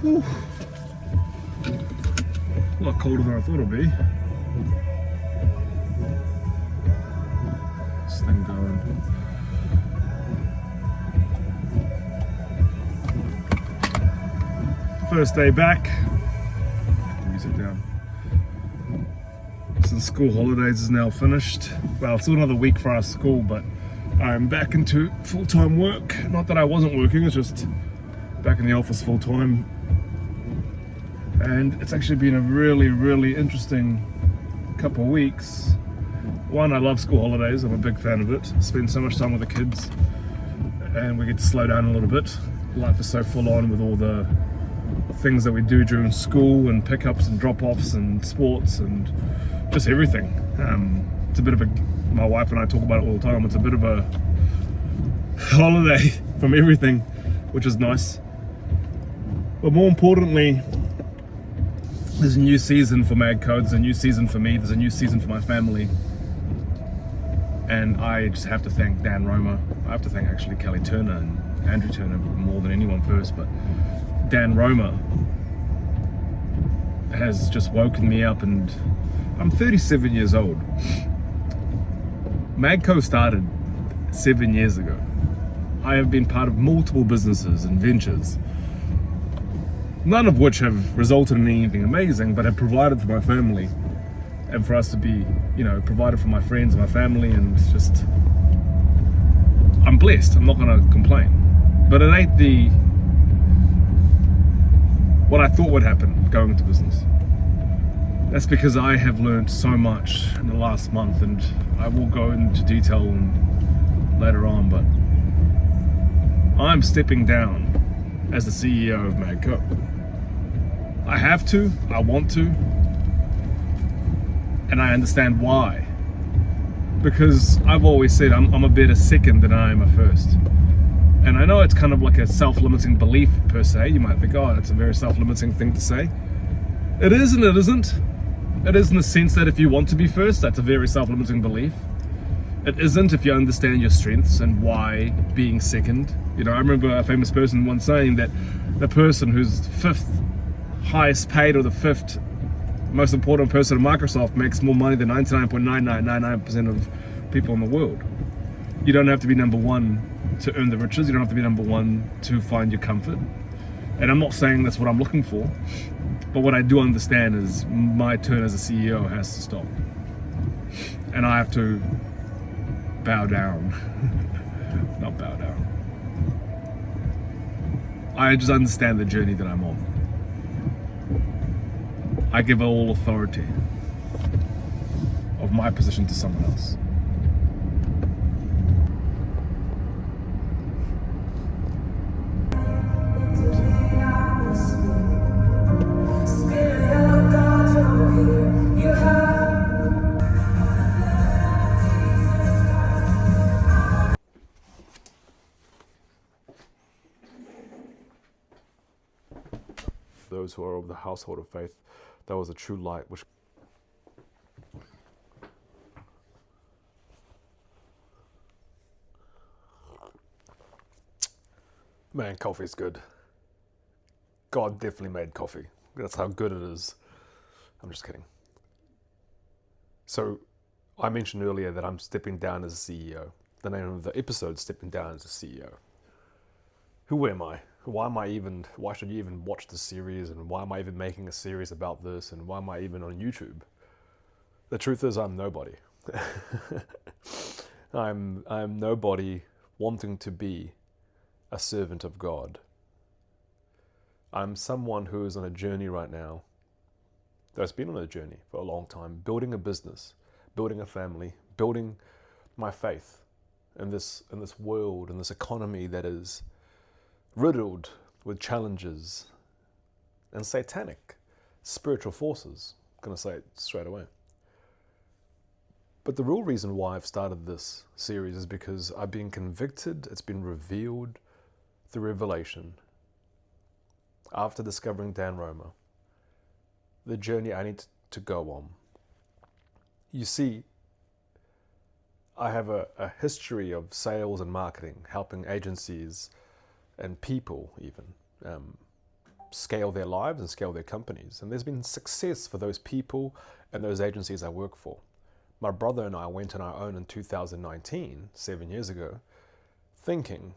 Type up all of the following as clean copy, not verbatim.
Whew. A lot colder than I thought it'd be. This thing going. First day back. Put the music down. Since school holidays is now finished. Well, it's still another week for our school, but I'm back into full-time work. Not that I wasn't working, it's just back in the office full-time. And it's actually been a really, really interesting couple of weeks. One, I love school holidays. I'm a big fan of it. Spend so much time with the kids and we get to slow down a little bit. Life is so full on with all the things that we do during school and pickups and drop-offs and sports and just everything. It's a bit of a, my wife and I talk about it all the time, it's a bit of a holiday from everything, which is nice. But more importantly, there's a new season for MagCo, there's a new season for me, there's a new season for my family. And I just have to thank Dan Roma. I have to thank actually Kelly Turner and Andrew Turner more than anyone first, but Dan Roma has just woken me up, and I'm 37 years old. MagCo started 7 years ago. I have been part of multiple businesses and ventures, none of which have resulted in anything amazing, but have provided for my family and for us to be, provided for my friends and my family, and it's just, I'm blessed, I'm not gonna complain. But it ain't what I thought would happen going into business. That's because I have learned so much in the last month, and I will go into detail later on, but I'm stepping down as the CEO of MagCo. I have to, I want to, and I understand why. Because I've always said I'm a better second than I am a first. And I know it's kind of like a self-limiting belief per se. You might think, oh, that's a very self-limiting thing to say. It is and it isn't. It is in the sense that if you want to be first, that's a very self-limiting belief. It isn't if you understand your strengths and why being second. I remember a famous person once saying that the person who's fifth highest paid or the fifth most important person at Microsoft makes more money than 99.9999% of people in the world. You don't have to be number one to earn the riches. You don't have to be number one to find your comfort. And I'm not saying that's what I'm looking for, but what I do understand is my turn as a CEO has to stop. And I have to bow down. Not bow down. I just understand the journey that I'm on. I give all authority of my position to someone else. Those who are of the household of faith, that was a true light which man, coffee's good. God definitely made coffee. That's how good it is. I'm just kidding. So I mentioned earlier that I'm stepping down as a CEO. The name of the episode, Stepping Down as a CEO. Who am I? Why should you even watch this series, and why am I even making a series about this, and why am I even on YouTube? The truth is, I'm nobody. I'm nobody wanting to be a servant of God. I'm someone who is on a journey right now, that's been on a journey for a long time, building a business, building a family, building my faith in this world, in this economy that is riddled with challenges and satanic spiritual forces. I'm going to say it straight away. But the real reason why I've started this series is because I've been convicted, it's been revealed through revelation, after discovering Dan Roma, the journey I need to go on. You see, I have a history of sales and marketing, helping agencies and people even scale their lives and scale their companies. And there's been success for those people and those agencies I work for. My brother and I went on our own in 2019, 7 years ago, thinking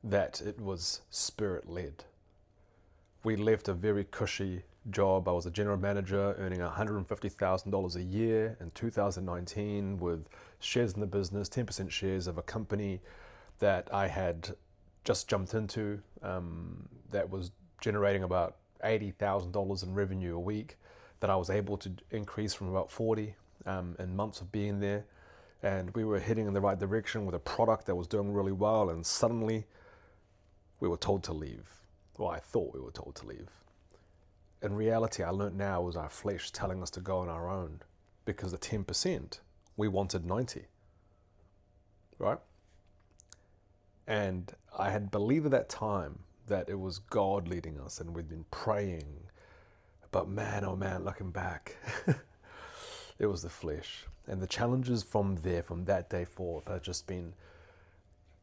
that it was spirit-led. We left a very cushy job. I was a general manager earning $150,000 a year in 2019 with shares in the business, 10% shares of a company that I had just jumped into that was generating about $80,000 in revenue a week, that I was able to increase from about 40 in months of being there. And we were heading in the right direction with a product that was doing really well, and suddenly we were told to leave. Well, I thought we were told to leave. In reality, I learned now was our flesh telling us to go on our own, because the 10%, we wanted 90, right? And I had believed at that time that it was God leading us, and we'd been praying. But man, oh man, looking back, it was the flesh. And the challenges from that day forth, had just been,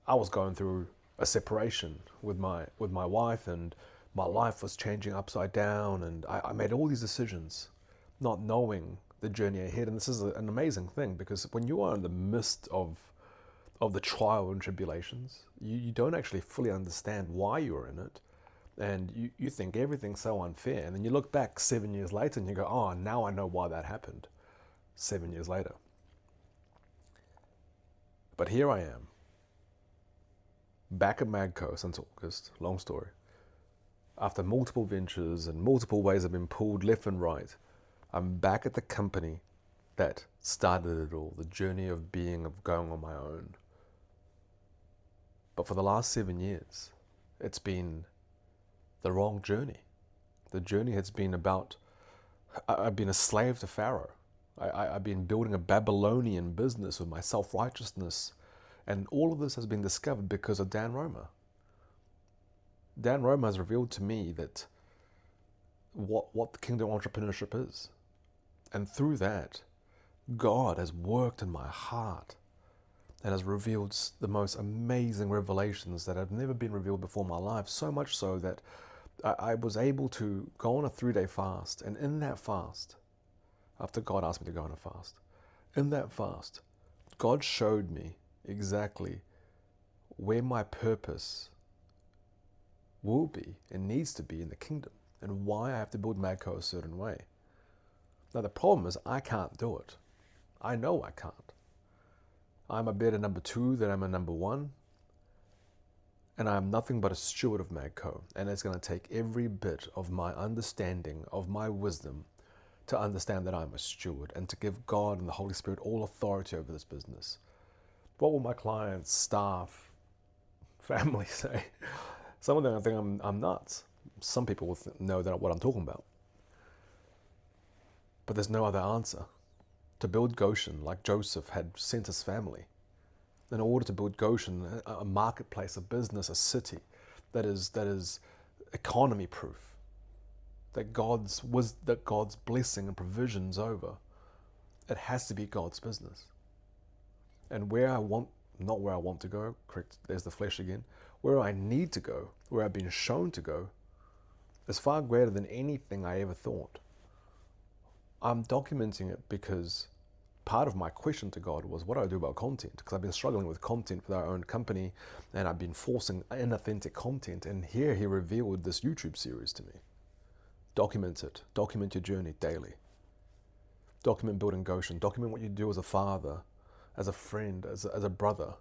I was going through a separation with my wife, and my life was changing upside down, and I made all these decisions, not knowing the journey ahead. And this is an amazing thing, because when you are in the midst of the trial and tribulations, you don't actually fully understand why you're in it, and you think everything's so unfair. And then you look back 7 years later and you go, oh, now I know why that happened 7 years later. But here I am, back at MagCo since August, long story. After multiple ventures and multiple ways I've been pulled left and right, I'm back at the company that started it all, the journey of going on my own. But for the last 7 years, it's been the wrong journey. The journey has been about, I've been a slave to Pharaoh. I've been building a Babylonian business with my self-righteousness. And all of this has been discovered because of Dan Roma. Dan Roma has revealed to me that what the kingdom entrepreneurship is. And through that, God has worked in my heart and has revealed the most amazing revelations that have never been revealed before in my life. So much so that I was able to go on a 3-day fast. And in that fast, after God asked me to go on a fast, in that fast, God showed me exactly where my purpose will be and needs to be in the kingdom, and why I have to build MagCo a certain way. Now the problem is I can't do it. I know I can't. I'm a better number 2 than I'm a number 1, and I'm nothing but a steward of MagCo, and it's going to take every bit of my understanding, of my wisdom, to understand that I'm a steward, and to give God and the Holy Spirit all authority over this business. What will my clients, staff, family say? Some of them think I'm nuts. Some people will know that what I'm talking about. But there's no other answer. To build Goshen, like Joseph had sent his family, in order to build Goshen, a marketplace, a business, a city that is economy proof, that God's blessing and provisions over, it has to be God's business. And not where I want to go, correct, there's the flesh again, where I need to go, where I've been shown to go, is far greater than anything I ever thought. I'm documenting it because part of my question to God was, what do I do about content? Because I've been struggling with content with our own company, and I've been forcing inauthentic content, and here He revealed this YouTube series to me. Document it. Document your journey daily. Document building Goshen. Document what you do as a father, as a friend, as a brother,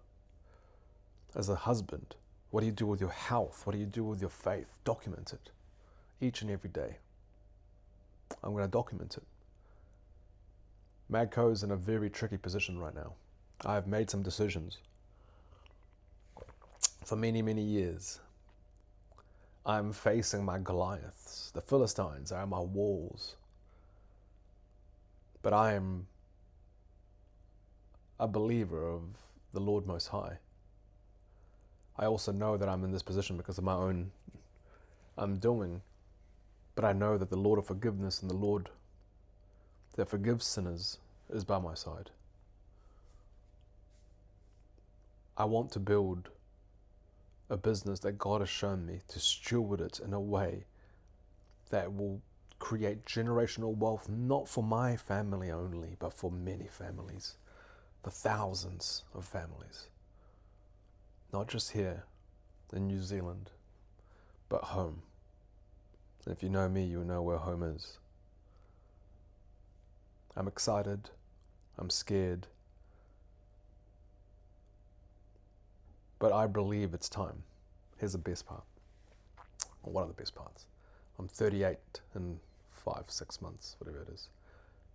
as a husband. What do you do with your health? What do you do with your faith? Document it each and every day. I'm going to document it. MagCo is in a very tricky position right now. I've made some decisions. For many, many years, I'm facing my Goliaths. The Philistines are my walls. But I am a believer of the Lord Most High. I also know that I'm in this position because of my own undoing. But I know that the Lord of forgiveness and the Lord that forgives sinners is by my side. I want to build a business that God has shown me, to steward it in a way that will create generational wealth, not for my family only, but for many families, for thousands of families. Not just here in New Zealand, but home. And if you know me, you know where home is. I'm excited. I'm scared. But I believe it's time. Here's the best part. Or one of the best parts. I'm 38 in 5-6 months, whatever it is.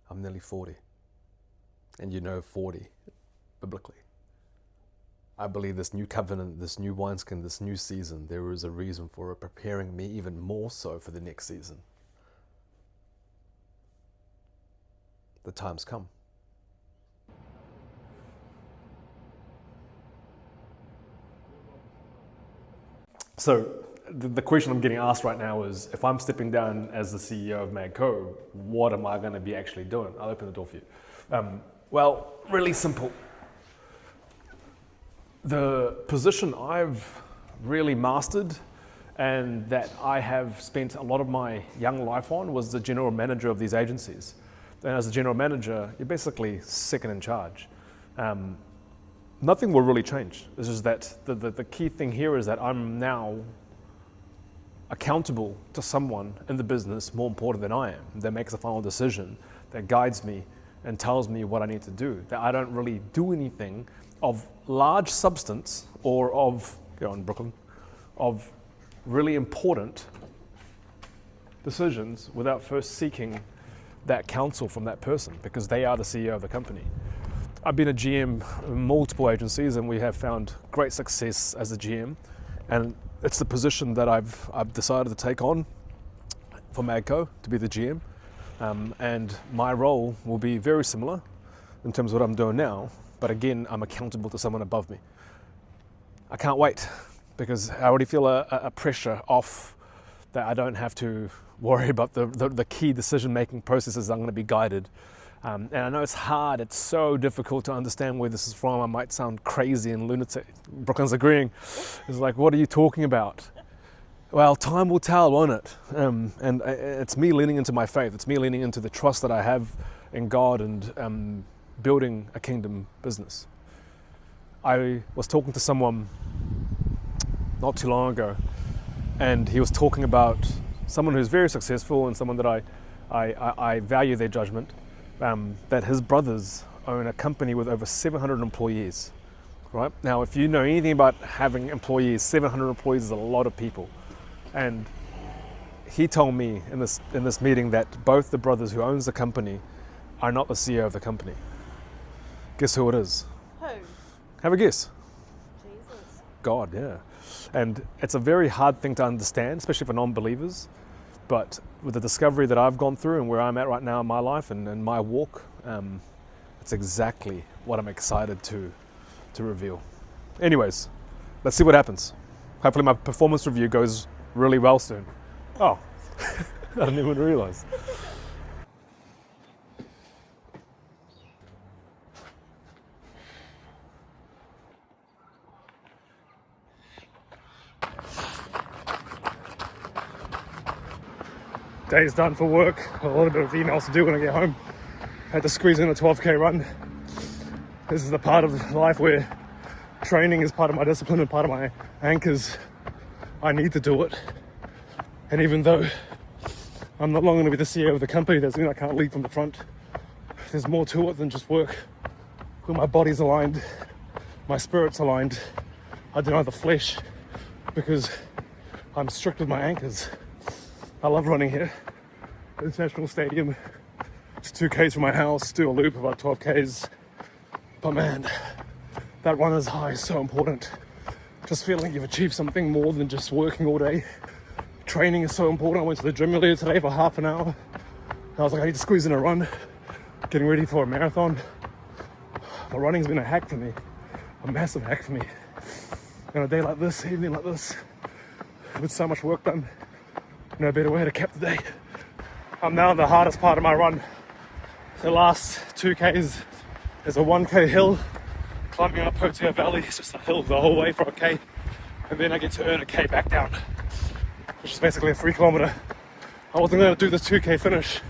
I'm nearly 40. And you know 40, biblically. I believe this new covenant, this new wineskin, this new season, there is a reason for it, preparing me even more so for the next season. The time's come. So the question I'm getting asked right now is, if I'm stepping down as the CEO of MagCo, what am I going to be actually doing? I'll open the door for you. Well, really simple. The position I've really mastered and that I have spent a lot of my young life on was the general manager of these agencies. And as a general manager, you're basically second in charge. Nothing will really change. It's just that the key thing here is that I'm now accountable to someone in the business more important than I am, that makes a final decision, that guides me and tells me what I need to do. That I don't really do anything of large substance or of, go on Brooklyn, of really important decisions without first seeking that counsel from that person, because they are the CEO of the company. I've been a GM in multiple agencies and we have found great success as a GM, and it's the position that I've decided to take on for MagCo, to be the GM, and my role will be very similar in terms of what I'm doing now, but again, I'm accountable to someone above me. I can't wait, because I already feel a pressure off that I don't have to worry about the key decision-making processes. I'm going to be guided. And I know it's hard, it's so difficult to understand where this is from. I might sound crazy and lunatic. Brooklyn's agreeing. It's like, what are you talking about? Well, time will tell, won't it? And it's me leaning into my faith. It's me leaning into the trust that I have in God and building a kingdom business. I was talking to someone not too long ago, and he was talking about someone who's very successful and someone that I value their judgment. That his brothers own a company with over 700 employees, right? Now, if you know anything about having employees, 700 employees is a lot of people. And he told me in this meeting that both the brothers who owns the company are not the CEO of the company. Guess who it is? Who? Have a guess. Jesus. God, yeah. And it's a very hard thing to understand, especially for non-believers. But with the discovery that I've gone through and where I'm at right now in my life and my walk, it's exactly what I'm excited to reveal. Anyways, let's see what happens. Hopefully my performance review goes really well soon. Oh, I didn't even realize. Day's done for work, a little bit of emails to do when I get home. Had to squeeze in a 12k run. This is the part of life where training is part of my discipline and part of my anchors. I need to do it. And even though I'm not long going to be the CEO of the company, doesn't mean I can't lead from the front. There's more to it than just work. When my body's aligned, my spirit's aligned, I deny the flesh because I'm strict with my anchors. I love running here. International Stadium. It's 2Ks from my house, do a loop about 12Ks. But man, that runner's high is so important. Just feeling you've achieved something more than just working all day. Training is so important. I went to the gym earlier today for half an hour. I was like, I need to squeeze in a run. Getting ready for a marathon. But running's been a hack for me. A massive hack for me. And a day like this, evening like this, with so much work done, no better way to cap the day. I'm now in the hardest part of my run. The last 2Ks is a 1K hill, climbing up Hotel Valley. It's just a hill the whole way for a K. And then I get to earn a K back down, which is basically a 3 kilometer I wasn't going to do this 2K finish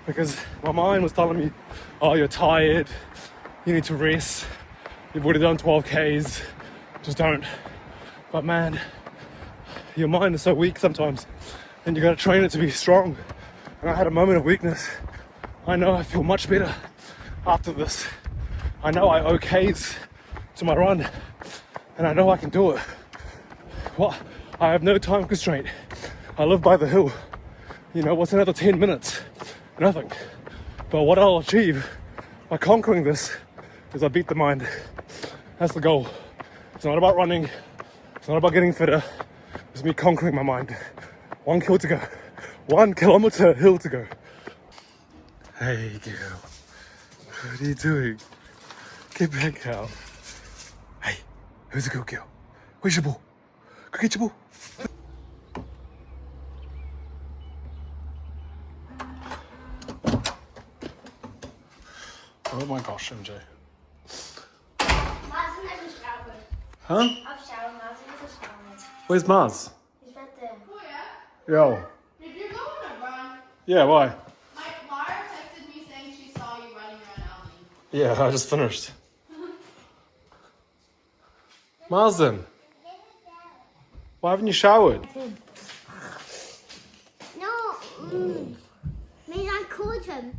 because my mind was telling me, oh, you're tired, you need to rest, you've already done 12Ks, just don't. But man, your mind is so weak sometimes, and you got to train it to be strong. And I had a moment of weakness. I know I feel much better after this. I know I owe Ks to my run, and I know I can do it. What? I have no time constraint. I live by the hill. You know, what's another 10 minutes? Nothing. But what I'll achieve by conquering this is I beat the mind. That's the goal. It's not about running. It's not about getting fitter. It's me conquering my mind. 1 kill to go. 1 kilometer hill to go. Hey girl, what are you doing? Get back out. Hey, who's a good girl? Where's your ball? Go get your ball. Oh my gosh, MJ. Mars never showered. Huh? I've showered, Mars never showered. Where's Mars? He's right there. Oh yeah? Yo. Did you go on a run? Yeah, why? My Lara texted me saying she saw you running around Aldi. Yeah, I just finished. Marsden, why haven't you showered? No, means I called him.